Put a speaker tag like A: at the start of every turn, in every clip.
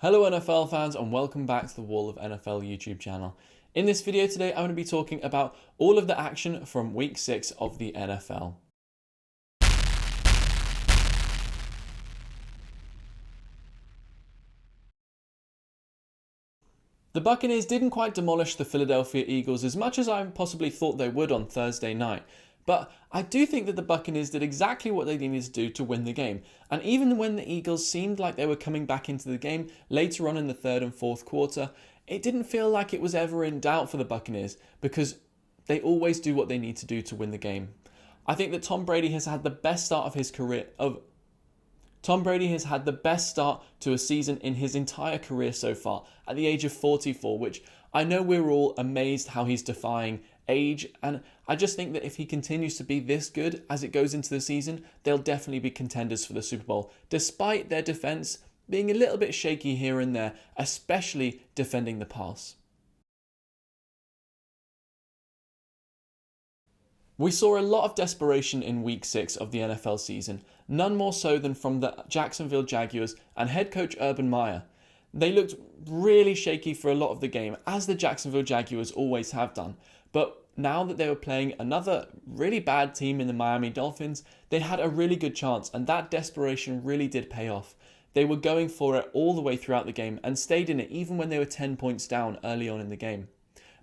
A: Hello NFL fans and welcome back to the Wall of NFL YouTube channel. In this video today, I'm going to be talking about all of the action from week 6 of the NFL. The Buccaneers didn't quite demolish the Philadelphia Eagles as much as I possibly thought they would on Thursday night. But I do think that the Buccaneers did exactly what they needed to do to win the game. And even when the Eagles seemed like they were coming back into the game later on in the third and fourth quarter, it didn't feel like it was ever in doubt for the Buccaneers because they always do what they need to do to win the game. I think that Tom Brady has had the best start of his career Tom Brady has had the best start to a season in his entire career so far at the age of 44, which I know we're all amazed how he's defying age, and I just think that if he continues to be this good as it goes into the season, they'll definitely be contenders for the Super Bowl, despite their defense being a little bit shaky here and there, especially defending the pass. We saw a lot of desperation in week 6 of the NFL season, none more so than from the Jacksonville Jaguars and head coach Urban Meyer. They looked really shaky for a lot of the game, as the Jacksonville Jaguars always have done. But now that they were playing another really bad team in the Miami Dolphins, they had a really good chance, and that desperation really did pay off. They were going for it all the way throughout the game and stayed in it even when they were 10 points down early on in the game.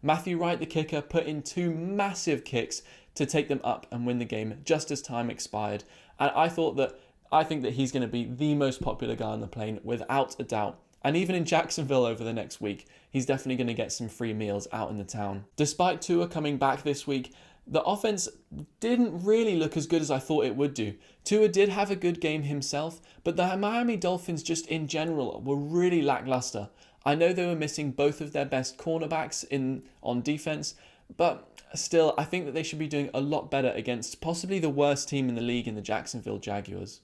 A: Matthew Wright, the kicker, put in 2 massive kicks to take them up and win the game just as time expired. And I think that he's going to be the most popular guy on the plane without a doubt. And even in Jacksonville over the next week, he's definitely going to get some free meals out in the town. Despite Tua coming back this week, the offense didn't really look as good as I thought it would do. Tua did have a good game himself, but the Miami Dolphins just in general were really lackluster. I know they were missing both of their best cornerbacks on defense, but still, I think that they should be doing a lot better against possibly the worst team in the league in the Jacksonville Jaguars.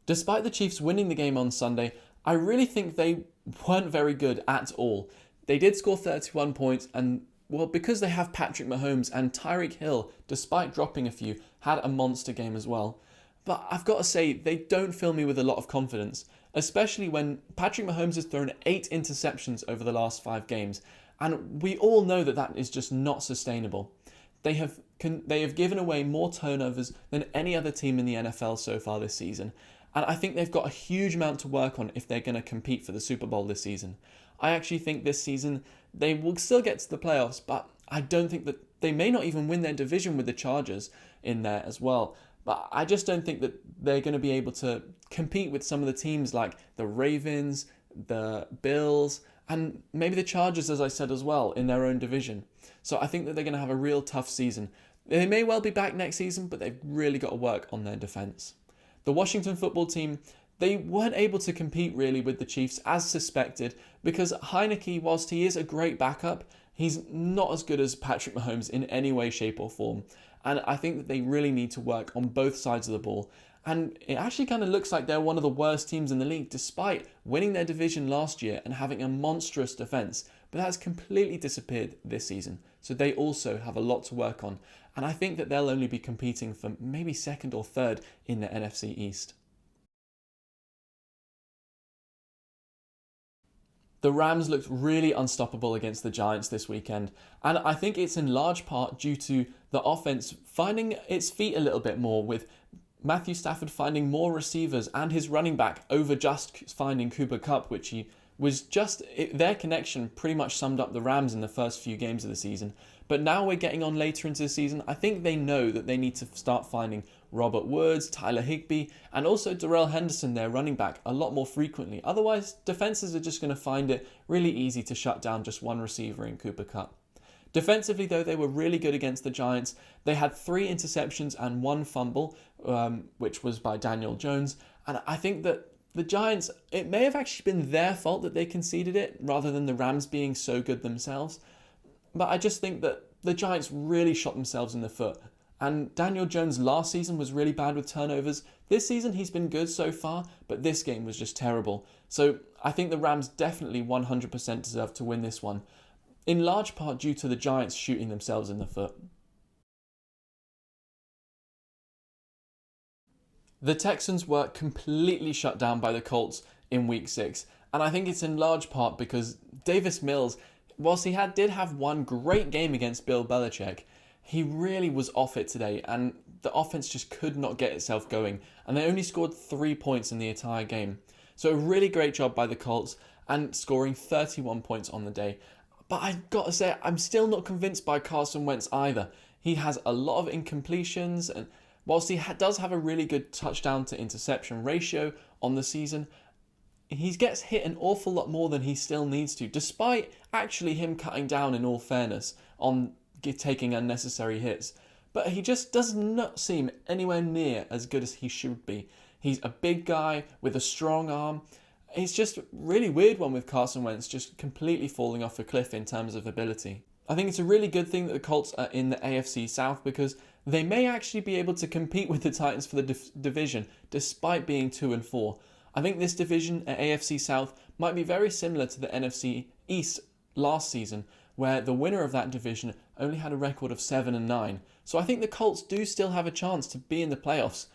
A: Despite the Chiefs winning the game on Sunday, I really think they weren't very good at all. They did score 31 points and, well, because they have Patrick Mahomes and Tyreek Hill, despite dropping a few, had a monster game as well. But I've got to say, they don't fill me with a lot of confidence, especially when Patrick Mahomes has thrown 8 interceptions over the last 5 games. And we all know that that is just not sustainable. They have given away more turnovers than any other team in the NFL so far this season. And I think they've got a huge amount to work on if they're going to compete for the Super Bowl this season. I actually think this season they will still get to the playoffs, but I don't think that they may not even win their division with the Chargers in there as well. But I just don't think that they're going to be able to compete with some of the teams like the Ravens, the Bills, and maybe the Chargers, as I said as well, in their own division. So I think that they're going to have a real tough season. They may well be back next season, but they've really got to work on their defense. The Washington football team, they weren't able to compete really with the Chiefs as suspected because Heineke, whilst he is a great backup, he's not as good as Patrick Mahomes in any way, shape or form. And I think that they really need to work on both sides of the ball. And it actually kind of looks like they're one of the worst teams in the league despite winning their division last year and having a monstrous defense. But that's completely disappeared this season. So they also have a lot to work on. And I think that they'll only be competing for maybe second or third in the NFC East. The Rams looked really unstoppable against the Giants this weekend, and I think it's in large part due to the offense finding its feet a little bit more, with Matthew Stafford finding more receivers and his running back over just finding Cooper Kupp, which he was their connection pretty much summed up the Rams in the first few games of the season. But now we're getting on later into the season, I think they know that they need to start finding Robert Woods, Tyler Higbee, and also Darrell Henderson, their running back, a lot more frequently. Otherwise, defenses are just going to find it really easy to shut down just one receiver in Cooper Kupp. Defensively, though, they were really good against the Giants. They had 3 interceptions and 1 fumble, which was by Daniel Jones. And I think that the Giants, it may have actually been their fault that they conceded it, rather than the Rams being so good themselves. But I just think that the Giants really shot themselves in the foot. And Daniel Jones last season was really bad with turnovers. This season he's been good so far, but this game was just terrible. So I think the Rams definitely 100% deserve to win this one, in large part due to the Giants shooting themselves in the foot. The Texans were completely shut down by the Colts in week 6, and I think it's in large part because Davis Mills, whilst he did have one great game against Bill Belichick, he really was off it today, and the offense just could not get itself going, and they only scored 3 points in the entire game. So a really great job by the Colts, and scoring 31 points on the day. But I've got to say, I'm still not convinced by Carson Wentz either. He has a lot of incompletions, and whilst he does have a really good touchdown to interception ratio on the season, he gets hit an awful lot more than he still needs to, despite actually him cutting down, in all fairness, on taking unnecessary hits. But he just does not seem anywhere near as good as he should be. He's a big guy with a strong arm. It's just a really weird one with Carson Wentz just completely falling off a cliff in terms of ability. I think it's a really good thing that the Colts are in the AFC South because they may actually be able to compete with the Titans for the division despite being 2-4. I think this division at AFC South might be very similar to the NFC East last season, where the winner of that division only had a record of 7-9. So I think the Colts do still have a chance to be in the playoffs.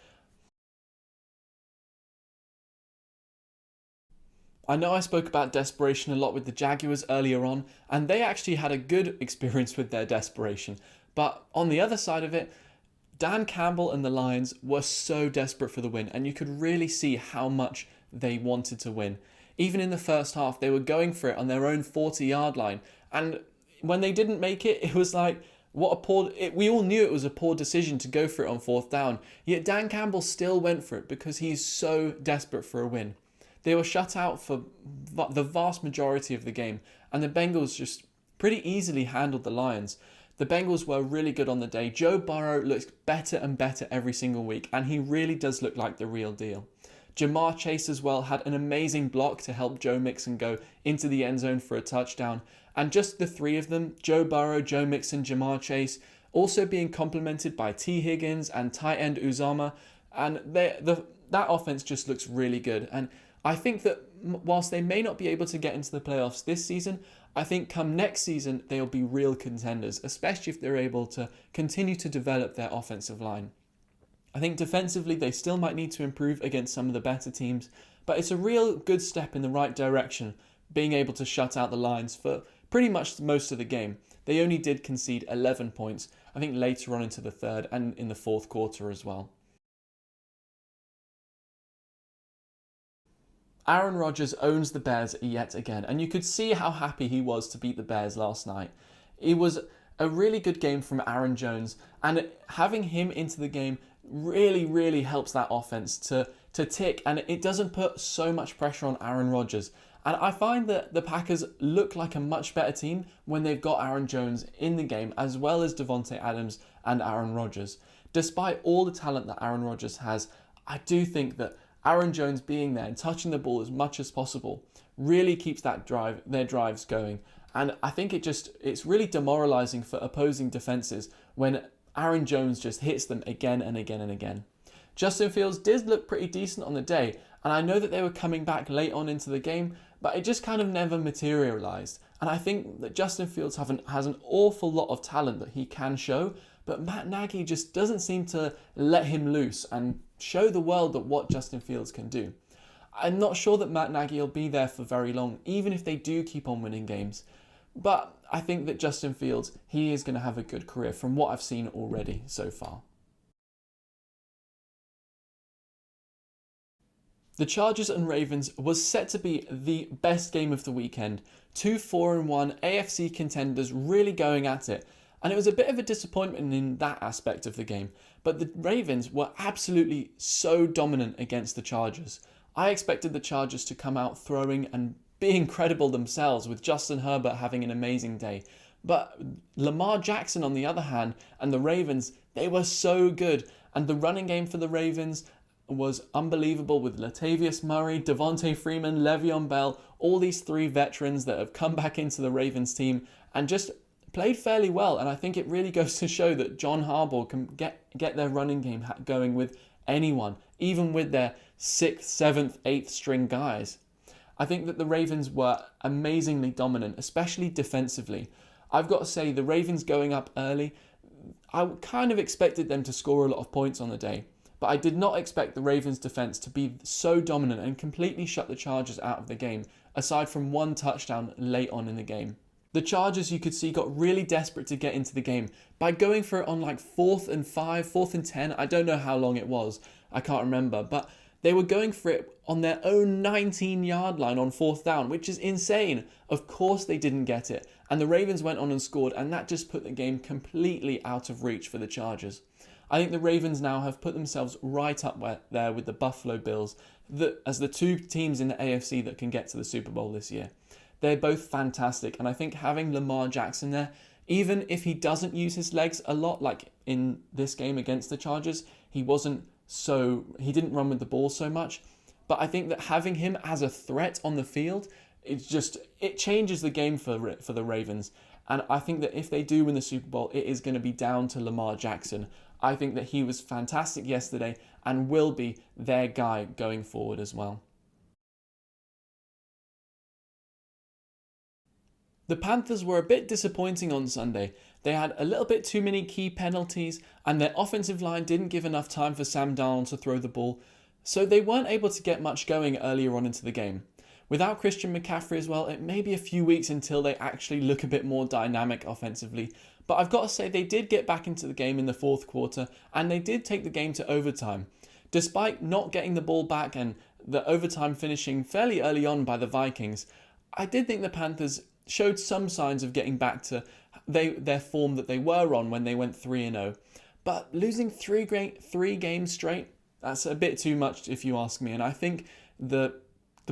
A: I know I spoke about desperation a lot with the Jaguars earlier on, and they actually had a good experience with their desperation. But on the other side of it, Dan Campbell and the Lions were so desperate for the win, and you could really see how much they wanted to win. Even in the first half, they were going for it on their own 40-yard line, and when they didn't make it, it was like, we all knew it was a poor decision to go for it on 4th down, yet Dan Campbell still went for it because he's so desperate for a win. They were shut out for the vast majority of the game, and the Bengals just pretty easily handled the Lions. The Bengals were really good on the day. Joe Burrow looks better and better every single week, and he really does look like the real deal. Jamar Chase as well had an amazing block to help Joe Mixon go into the end zone for a touchdown. And just the three of them, Joe Burrow, Joe Mixon, Jamar Chase, also being complemented by T. Higgins and tight end Uzama, and that offense just looks really good. And I think that whilst they may not be able to get into the playoffs this season, I think come next season they'll be real contenders, especially if they're able to continue to develop their offensive line. I think defensively they still might need to improve against some of the better teams, but it's a real good step in the right direction, being able to shut out the Lions for pretty much most of the game. They only did concede 11 points, I think later on into the third and in the fourth quarter as well. Aaron Rodgers owns the Bears yet again, and you could see how happy he was to beat the Bears last night. It was a really good game from Aaron Jones, and having him into the game really helps that offense to tick, and it doesn't put so much pressure on Aaron Rodgers. And I find that the Packers look like a much better team when they've got Aaron Jones in the game, as well as Devontae Adams and Aaron Rodgers. Despite all the talent that Aaron Rodgers has, I do think that Aaron Jones being there and touching the ball as much as possible really keeps their drives going. And I think it's really demoralizing for opposing defenses when Aaron Jones just hits them again and again and again. Justin Fields did look pretty decent on the day, and I know that they were coming back late on into the game, but it just kind of never materialized. And I think that Justin Fields has an awful lot of talent that he can show, but Matt Nagy just doesn't seem to let him loose and show the world that what Justin Fields can do. I'm not sure that Matt Nagy will be there for very long, even if they do keep on winning games. But I think that Justin Fields, he is going to have a good career from what I've seen already so far. The Chargers and Ravens was set to be the best game of the weekend. 2 4-1 AFC contenders really going at it. And it was a bit of a disappointment in that aspect of the game. But the Ravens were absolutely so dominant against the Chargers. I expected the Chargers to come out throwing and be incredible themselves, with Justin Herbert having an amazing day. But Lamar Jackson, on the other hand, and the Ravens, they were so good. And the running game for the Ravens was unbelievable, with Latavius Murray, Devontae Freeman, Le'Veon Bell, all these three veterans that have come back into the Ravens team and just played fairly well. And I think it really goes to show that John Harbaugh can get their running game going with anyone, even with their 6th, 7th, 8th string guys. I think that the Ravens were amazingly dominant, especially defensively. I've got to say, the Ravens going up early, I kind of expected them to score a lot of points on the day. but I did not expect the Ravens defense to be so dominant and completely shut the Chargers out of the game, aside from one touchdown late on in the game. The Chargers, you could see, got really desperate to get into the game by going for it on like 4th and 5, 4th and 10. I don't know how long it was. I can't remember. But they were going for it on their own 19-yard line on 4th down, which is insane. Of course they didn't get it. And the Ravens went on and scored, and that just put the game completely out of reach for the Chargers. I think the Ravens now have put themselves right up there with the Buffalo Bills as the two teams in the AFC that can get to the Super Bowl this year. They're both fantastic, and I think having Lamar Jackson there, even if he doesn't use his legs a lot, like in this game against the Chargers, he didn't run with the ball so much, but I think that having him as a threat on the field, it changes the game for the Ravens, and I think that if they do win the Super Bowl, it is going to be down to Lamar Jackson. I think that he was fantastic yesterday and will be their guy going forward as well. The Panthers were a bit disappointing on Sunday. They had a little bit too many key penalties, and their offensive line didn't give enough time for Sam Darnold to throw the ball, so they weren't able to get much going earlier on into the game. Without Christian McCaffrey as well, it may be a few weeks until they actually look a bit more dynamic offensively, but I've got to say they did get back into the game in the fourth quarter, and they did take the game to overtime. Despite not getting the ball back and the overtime finishing fairly early on by the Vikings, I did think the Panthers showed some signs of getting back to their form that they were on when they went 3-0. But losing three games straight, that's a bit too much if you ask me. And I think the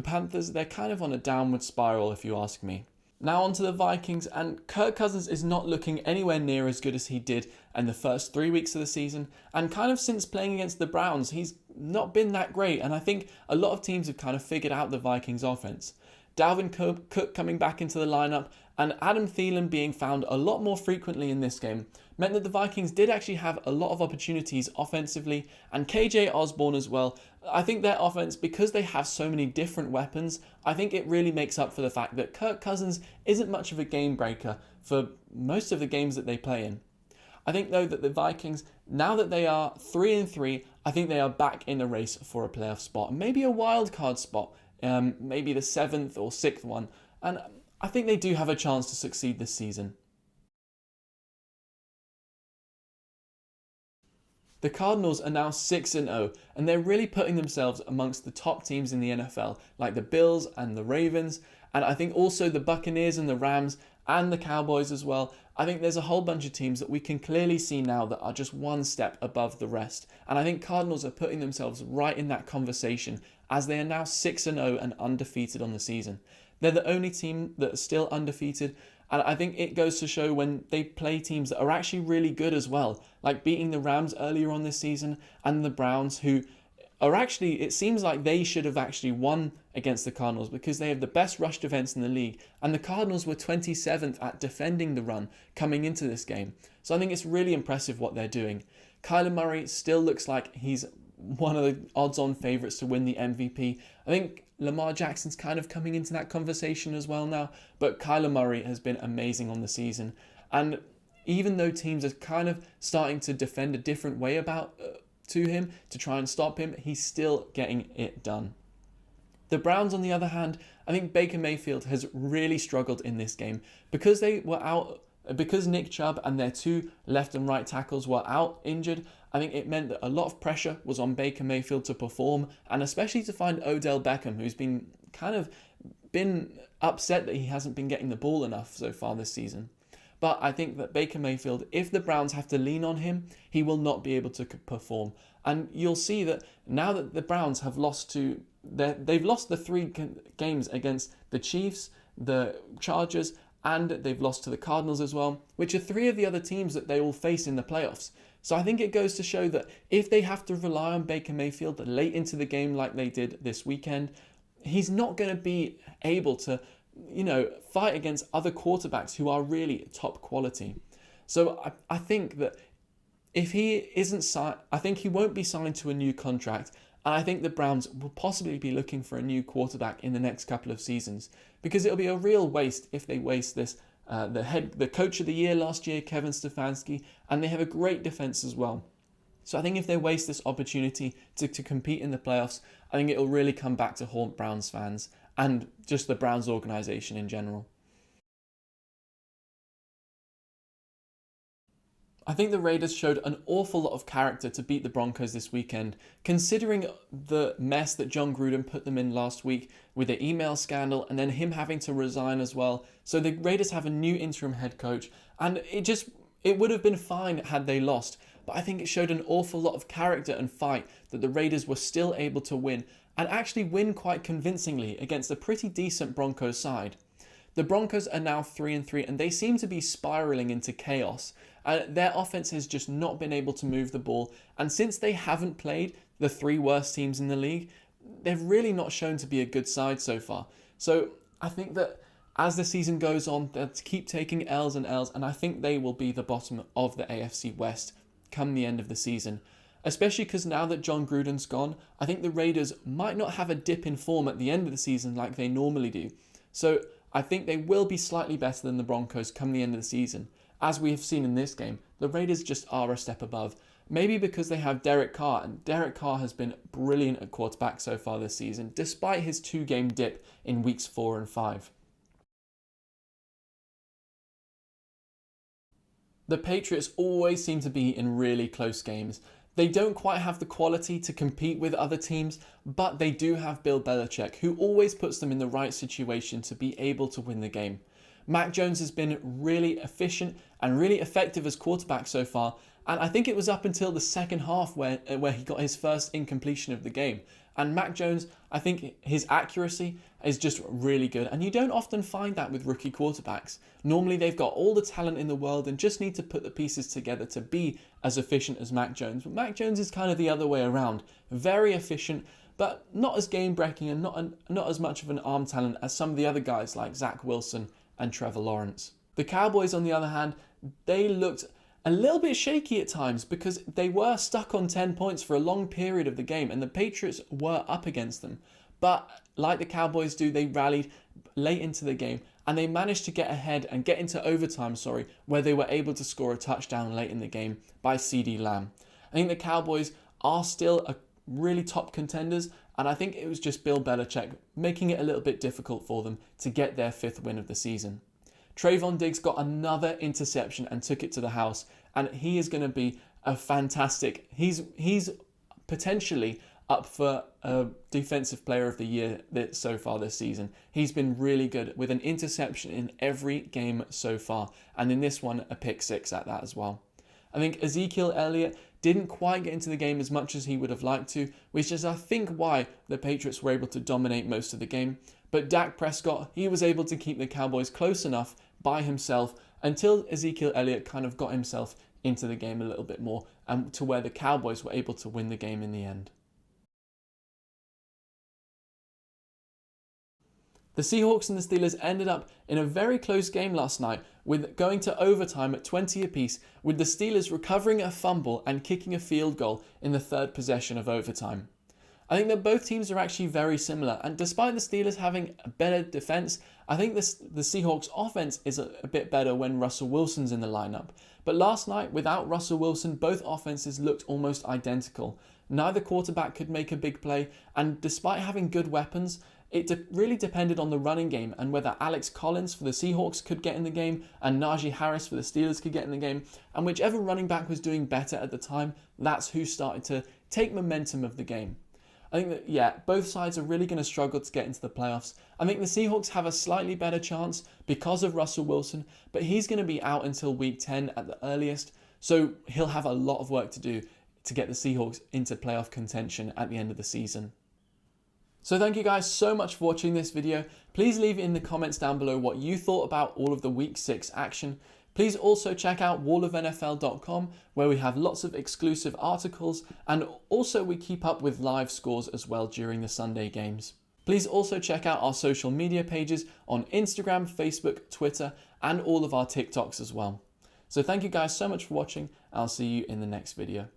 A: Panthers, they're kind of on a downward spiral if you ask me. Now on to the Vikings, and Kirk Cousins is not looking anywhere near as good as he did in the first 3 weeks of the season, and kind of since playing against the Browns, he's not been that great, and I think a lot of teams have kind of figured out the Vikings offense. Dalvin Cook coming back into the lineup and Adam Thielen being found a lot more frequently in this game meant that the Vikings did actually have a lot of opportunities offensively, and KJ Osborne as well. I think their offense, because they have so many different weapons, I think it really makes up for the fact that Kirk Cousins isn't much of a game breaker for most of the games that they play in. I think though that the Vikings, now that they are 3-3, I think they are back in the race for a playoff spot, maybe a wild card spot. Maybe the 7th or 6th one, and I think they do have a chance to succeed this season. The Cardinals are now 6-0, and they're really putting themselves amongst the top teams in the NFL, like the Bills and the Ravens, and I think also the Buccaneers and the Rams and the Cowboys as well. I think there's a whole bunch of teams that we can clearly see now that are just one step above the rest, and I think Cardinals are putting themselves right in that conversation as they are now 6-0 and undefeated on the season. They're the only team that are still undefeated, and I think it goes to show when they play teams that are actually really good as well, like beating the Rams earlier on this season and the Browns, who are actually, it seems like they should have actually won against the Cardinals because they have the best rush defense in the league, and the Cardinals were 27th at defending the run coming into this game. So I think it's really impressive what they're doing. Kyler Murray still looks like he's one of the odds-on favourites to win the MVP. I think Lamar Jackson's kind of coming into that conversation as well now, but Kyler Murray has been amazing on the season. And even though teams are kind of starting to defend a different way to him to try and stop him, he's still getting it done. The Browns, on the other hand, I think Baker Mayfield has really struggled in this game because Nick Chubb and their two left and right tackles were out injured. I think it meant that a lot of pressure was on Baker Mayfield to perform, and especially to find Odell Beckham, who's been upset that he hasn't been getting the ball enough so far this season. But I think that Baker Mayfield, if the Browns have to lean on him, he will not be able to perform. And you'll see that now that the Browns have they've lost the 3 games against the Chiefs, the Chargers, and they've lost to the Cardinals as well, which are 3 of the other teams that they will face in the playoffs. So I think it goes to show that if they have to rely on Baker Mayfield late into the game like they did this weekend, he's not going to be able to, fight against other quarterbacks who are really top quality. So I think that if he isn't signed, I think he won't be signed to a new contract. And I think the Browns will possibly be looking for a new quarterback in the next couple of seasons, because it'll be a real waste if they waste this. The coach of the year last year, Kevin Stefanski, and they have a great defense as well. So I think if they waste this opportunity to compete in the playoffs, I think it'll really come back to haunt Browns fans and just the Browns organization in general. I think the Raiders showed an awful lot of character to beat the Broncos this weekend, considering the mess that John Gruden put them in last week with the email scandal and then him having to resign as well. So the Raiders have a new interim head coach, and it would have been fine had they lost. But I think it showed an awful lot of character and fight that the Raiders were still able to win, and actually win quite convincingly against a pretty decent Broncos side. The Broncos are now 3-3 and they seem to be spiraling into chaos. Their offense has just not been able to move the ball, and since they haven't played the three worst teams in the league, they've really not shown to be a good side so far. So I think that as the season goes on, they'll keep taking L's and L's, and I think they will be the bottom of the AFC West come the end of the season. Especially because now that John Gruden's gone, I think the Raiders might not have a dip in form at the end of the season like they normally do. So I think they will be slightly better than the Broncos come the end of the season. As we have seen in this game, the Raiders just are a step above. Maybe because they have Derek Carr, and Derek Carr has been brilliant at quarterback so far this season, despite his 2-game dip in weeks 4 and 5. The Patriots always seem to be in really close games. They don't quite have the quality to compete with other teams, but they do have Bill Belichick, who always puts them in the right situation to be able to win the game. Mac Jones has been really efficient and really effective as quarterback so far, and I think it was up until the second half where he got his first incompletion of the game. And Mac Jones, I think his accuracy is just really good, and you don't often find that with rookie quarterbacks. Normally they've got all the talent in the world and just need to put the pieces together to be as efficient as Mac Jones. But Mac Jones is kind of the other way around. Very efficient, but not as game-breaking and not as much of an arm talent as some of the other guys like Zach Wilson and Trevor Lawrence. The Cowboys, on the other hand, they looked a little bit shaky at times because they were stuck on 10 points for a long period of the game and the Patriots were up against them. But like the Cowboys do, they rallied late into the game and they managed to get ahead and get into overtime, where they were able to score a touchdown late in the game by CeeDee Lamb. I think the Cowboys are still a really top contenders, and I think it was just Bill Belichick making it a little bit difficult for them to get their 5th win of the season. Trayvon Diggs got another interception and took it to the house, and he is going to be a fantastic... He's potentially up for a Defensive Player of the Year so far this season. He's been really good with an interception in every game so far, and in this one, a pick 6 at that as well. I think Ezekiel Elliott didn't quite get into the game as much as he would have liked to, which is I think why the Patriots were able to dominate most of the game. But Dak Prescott, he was able to keep the Cowboys close enough by himself until Ezekiel Elliott kind of got himself into the game a little bit more, and to where the Cowboys were able to win the game in the end. The Seahawks and the Steelers ended up in a very close game last night, with going to overtime at 20 apiece, with the Steelers recovering a fumble and kicking a field goal in the 3rd possession of overtime. I think that both teams are actually very similar, and despite the Steelers having a better defense, I think the Seahawks offense is a bit better when Russell Wilson's in the lineup. But last night, without Russell Wilson, both offenses looked almost identical. Neither quarterback could make a big play, and despite having good weapons, it really depended on the running game and whether Alex Collins for the Seahawks could get in the game and Najee Harris for the Steelers could get in the game. And whichever running back was doing better at the time, that's who started to take momentum of the game. I think that, yeah, both sides are really going to struggle to get into the playoffs. I think the Seahawks have a slightly better chance because of Russell Wilson, but he's going to be out until week 10 at the earliest. So he'll have a lot of work to do to get the Seahawks into playoff contention at the end of the season. So thank you guys so much for watching this video. Please leave in the comments down below what you thought about all of the week 6 action. Please also check out wallofnfl.com, where we have lots of exclusive articles, and also we keep up with live scores as well during the Sunday games. Please also check out our social media pages on Instagram, Facebook, Twitter, and all of our TikToks as well. So thank you guys so much for watching. I'll see you in the next video.